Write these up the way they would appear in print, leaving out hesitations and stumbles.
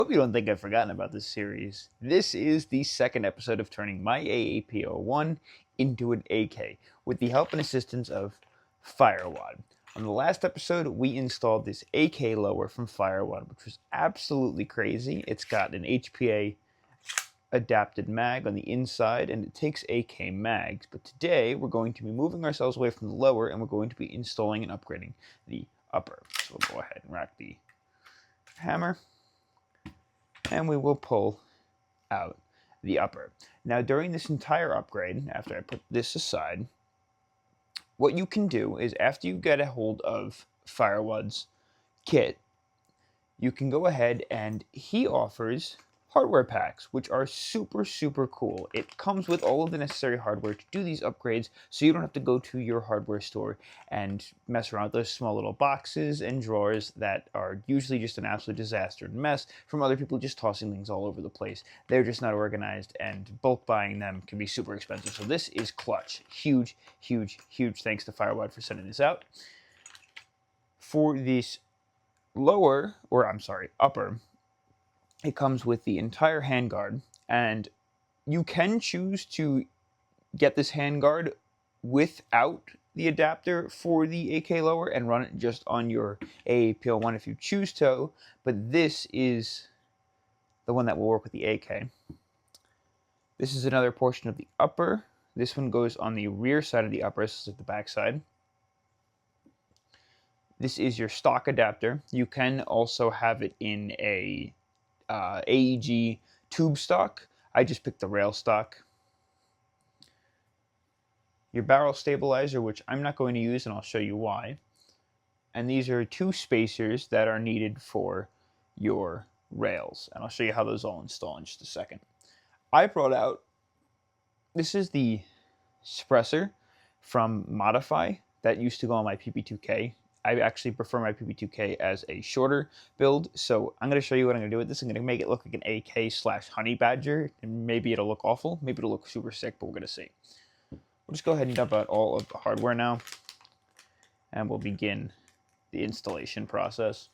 Hope you don't think I've forgotten about this series. This is the second episode of turning my AAP-01 into an AK with the help and assistance of Firewad. On the last episode, we installed this AK lower from Firewad, which was absolutely crazy. It's got an HPA adapted mag on the inside, and it takes AK mags. But today, we're going to be moving ourselves away from the lower, and we're going to be installing and upgrading the upper. So we'll go ahead and rack the hammer, and we will pull out the upper. Now, during this entire upgrade, after I put this aside, what you can do is after you get a hold of Firewad's kit, you can go ahead and he offers hardware packs, which are super cool. It comes with all of the necessary hardware to do these upgrades, so you don't have to go to your hardware store and mess around with those small little boxes and drawers that are usually just an absolute disaster and mess from other people just tossing things all over the place. They're just not organized, and bulk buying them can be super expensive. So this is clutch. Huge thanks to Firewad for sending this out. For this upper, it comes with the entire handguard, and you can choose to get this handguard without the adapter for the AK lower and run it just on your AAP-01 if you choose to, but this is the one that will work with the AK. This is another portion of the upper. This one goes on the rear side of the upper, this is like the back side. This is your stock adapter. You can also have it in a AEG tube stock. I just picked the rail stock. Your barrel stabilizer, which I'm not going to use, and I'll show you why. And these are two spacers that are needed for your rails, and I'll show you how those all install in just a second. I brought out, this is the suppressor from Modify that used to go on my PP2K. I actually prefer my PP2K as a shorter build, so I'm going to show you what I'm going to do with this. I'm going to make it look like an AK/Honey Badger, and maybe it'll look awful, maybe it'll look super sick, but we're going to see. We'll just go ahead and dump out all of the hardware now, and we'll begin the installation process.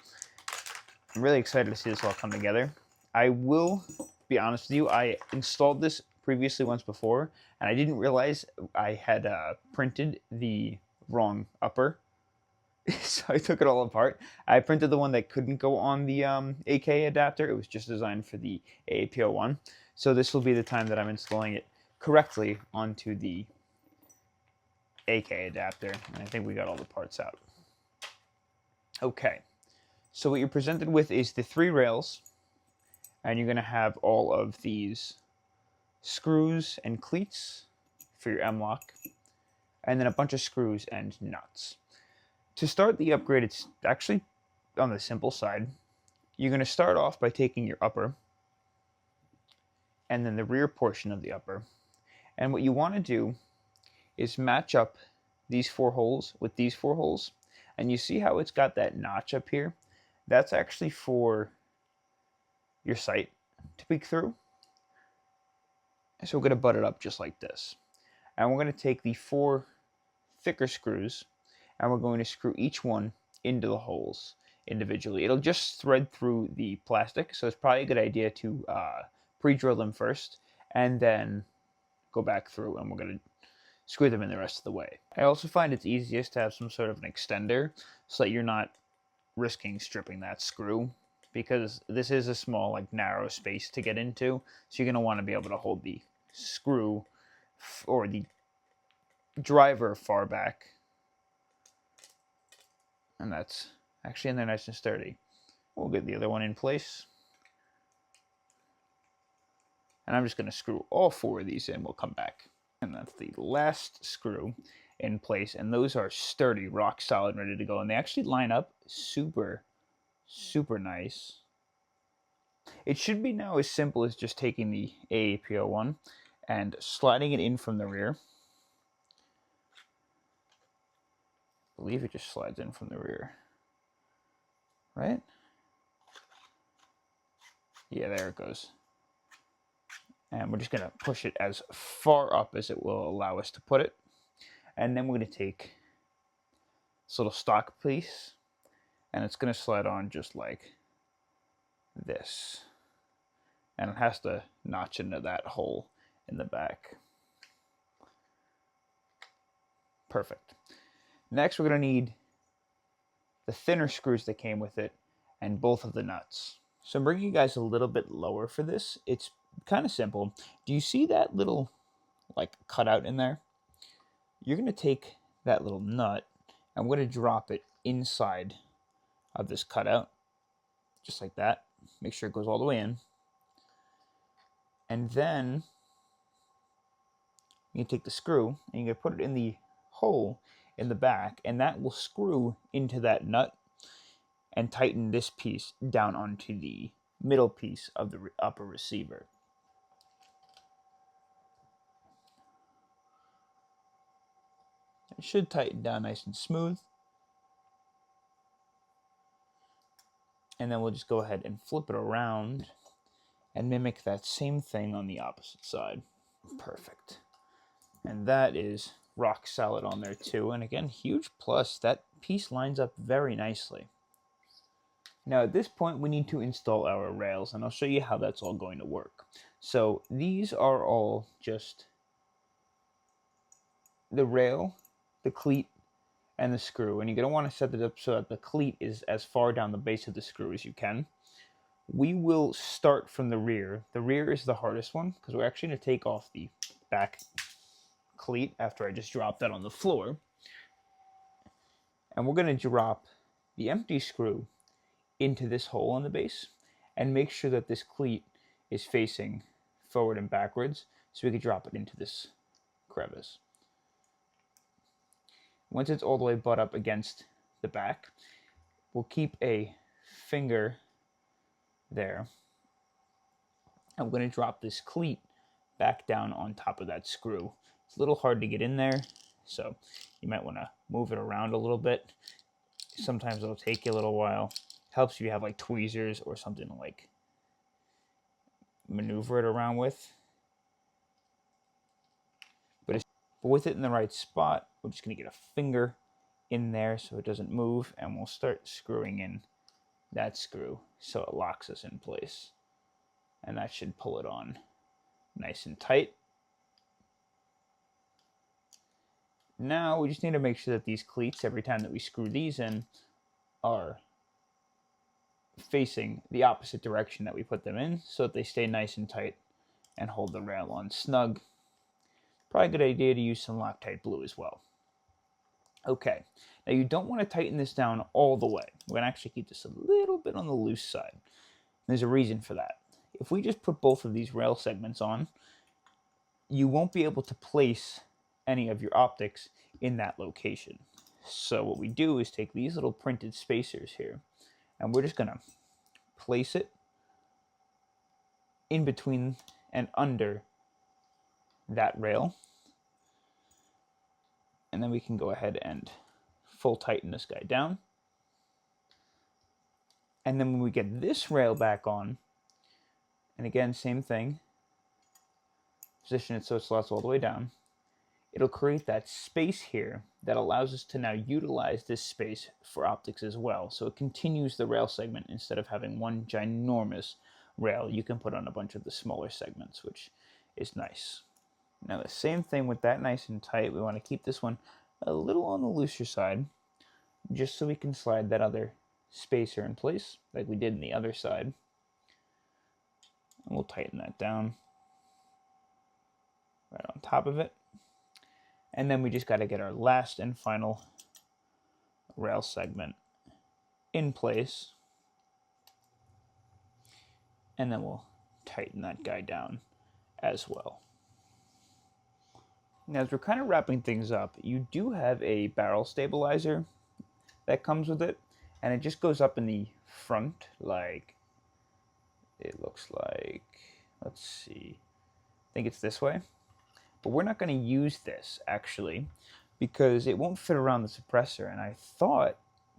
I'm really excited to see this all come together. I will be honest with you, I installed this previously once before, and I didn't realize I had printed the wrong upper. So I took it all apart. I printed the one that couldn't go on the AK adapter. It was just designed for the AAP-01. So this will be the time that I'm installing it correctly onto the AK adapter. And I think we got all the parts out. Okay. So what you're presented with is the 3 rails. And you're going to have all of these screws and cleats for your M-lock. And then a bunch of screws and nuts. To start the upgrade, it's actually on the simple side. You're going to start off by taking your upper and then the rear portion of the upper. And what you want to do is match up these 4 holes with these 4 holes. And you see how it's got that notch up here? That's actually for your sight to peek through. So we're going to butt it up just like this. And we're going to take the 4 thicker screws, and we're going to screw each one into the holes individually. It'll just thread through the plastic, so it's probably a good idea to pre-drill them first and then go back through, and we're going to screw them in the rest of the way. I also find it's easiest to have some sort of an extender so that you're not risking stripping that screw, because this is a small, like, narrow space to get into, so you're going to want to be able to hold the screw or the driver far back. And that's actually in there nice and sturdy. We'll get the other one in place. And I'm just going to screw all 4 of these in. We'll come back. And that's the last screw in place. And those are sturdy, rock solid, ready to go. And they actually line up super nice. It should be now as simple as just taking the AAP-01 and sliding it in from the rear. I believe it just slides in from the rear, right? Yeah, there it goes. And we're just going to push it as far up as it will allow us to put it. And then we're going to take this little stock piece, and it's going to slide on just like this. and it has to notch into that hole in the back. Perfect. Next, we're going to need the thinner screws that came with it and both of the nuts. So I'm bringing you guys a little bit lower for this. It's kind of simple. Do you see that little like cutout in there? You're going to take that little nut and we're going to drop it inside of this cutout, just like that. Make sure it goes all the way in. And then you take the screw and you're going to put it in the hole in the back, and that will screw into that nut and tighten this piece down onto the middle piece of the upper receiver. It should tighten down nice and smooth. And then we'll just go ahead and flip it around and mimic that same thing on the opposite side. Perfect. And that is rock solid on there too. And again, huge plus, that piece lines up very nicely. Now at this point we need to install our rails, and I'll show you how that's all going to work. So these are all just the rail, the cleat, and the screw, and you're going to want to set it up so that the cleat is as far down the base of the screw as you can. We will start from the rear. The rear is the hardest one because we're actually going to take off the back cleat after I just dropped that on the floor. And we're going to drop the empty screw into this hole on the base and make sure that this cleat is facing forward and backwards so we can drop it into this crevice. Once it's all the way butt up against the back, we'll keep a finger there. I'm going to drop this cleat back down on top of that screw. It's a little hard to get in there, so you might want to move it around a little bit. Sometimes it'll take you a little while. Helps if you have like tweezers or something to like maneuver it around with. But with it in the right spot, we're just going to get a finger in there so it doesn't move, and we'll start screwing in that screw so it locks us in place. And that should pull it on nice and tight. Now we just need to make sure that these cleats, every time that we screw these in, are facing the opposite direction that we put them in so that they stay nice and tight and hold the rail on snug. Probably a good idea to use some Loctite glue as well. Okay, now you don't want to tighten this down all the way. We're going to actually keep this a little bit on the loose side. There's a reason for that. If we just put both of these rail segments on, you won't be able to place any of your optics in that location. So what we do is take these little printed spacers here, and we're just going to place it in between and under that rail. And then we can go ahead and full tighten this guy down. And then when we get this rail back on, and again, same thing, position it so it slots all the way down, it'll create that space here that allows us to now utilize this space for optics as well. So it continues the rail segment. Instead of having one ginormous rail, you can put on a bunch of the smaller segments, which is nice. Now the same thing with that nice and tight. We want to keep this one a little on the looser side, just so we can slide that other spacer in place like we did in the other side. And we'll tighten that down right on top of it. And then we just got to get our last and final rail segment in place. And then we'll tighten that guy down as well. Now, as we're kind of wrapping things up, you do have a barrel stabilizer that comes with it, and it just goes up in the front like, it looks like, let's see, I think it's this way. But we're not going to use this, actually, because it won't fit around the suppressor, and I thought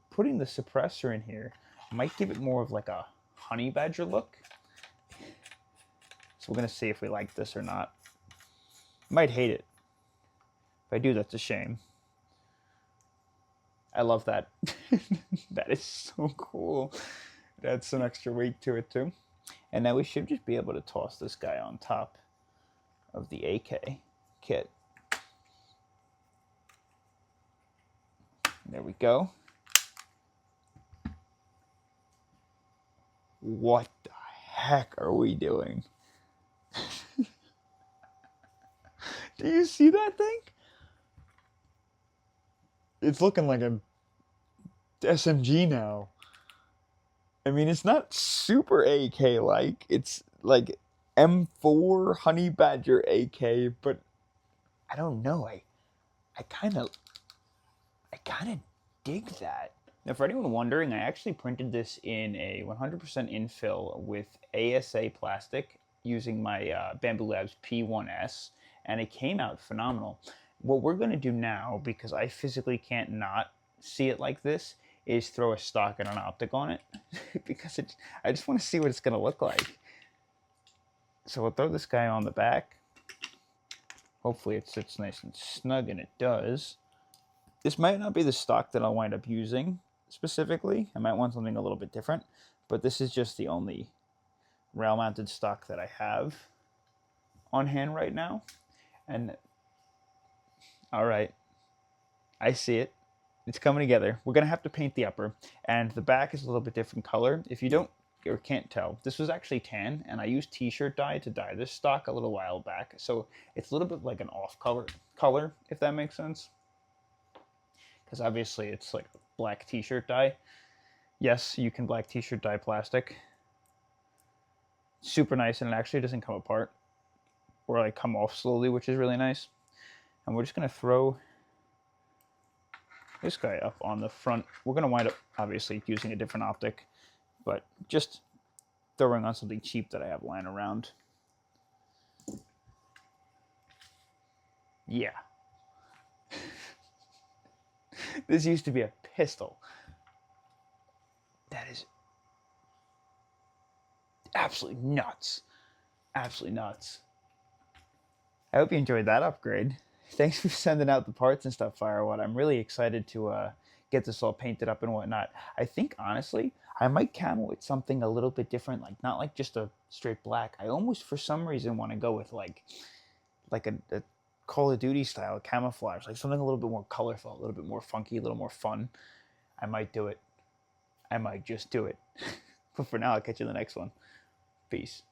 putting the suppressor in here might give it more of like a honey badger look. So we're going to see if we like this or not. Might hate it. If I do, that's a shame. I love that. That is so cool. It adds some extra weight to it too. And now we should just be able to toss this guy on top of the AK kit. There we go. What the heck are we doing? Do you see that thing? It's looking like a SMG now. I mean, it's not super AK-like. It's like M4 Honey Badger AK, but I don't know. I kind of dig that. Now, for anyone wondering, I actually printed this in a 100% infill with ASA plastic using my Bamboo Labs P1S, and it came out phenomenal. What we're going to do now, because I physically can't not see it like this, is throw a stock and an optic on it, because I just want to see what it's going to look like. So we'll throw this guy on the back. Hopefully it sits nice and snug, and it does. This might not be the stock that I'll wind up using specifically. I might want something a little bit different, but this is just the only rail-mounted stock that I have on hand right now. And all right, I see it. It's coming together. We're gonna have to paint the upper, and the back is a little bit different color. If you don't or can't tell, this was actually tan, and I used t-shirt dye to dye this stock a little while back, so it's a little bit like an off color, if that makes sense. Because obviously it's like black t-shirt dye. Yes, you can black t-shirt dye plastic. Super nice, and it actually doesn't come apart or like come off slowly, which is really nice. And we're just gonna throw this guy up on the front. We're gonna wind up obviously using a different optic, but just throwing on something cheap that I have lying around. Yeah. This used to be a pistol. That is absolutely nuts. Absolutely nuts. I hope you enjoyed that upgrade. Thanks for sending out the parts and stuff, Firewad. I'm really excited to get this all painted up and whatnot. I think, honestly, I might camo it something a little bit different, like not like just a straight black. I almost, for some reason, want to go with like a Call of Duty style camouflage, like something a little bit more colorful, a little bit more funky, a little more fun. I might do it. I might just do it. But for now, I'll catch you in the next one. Peace.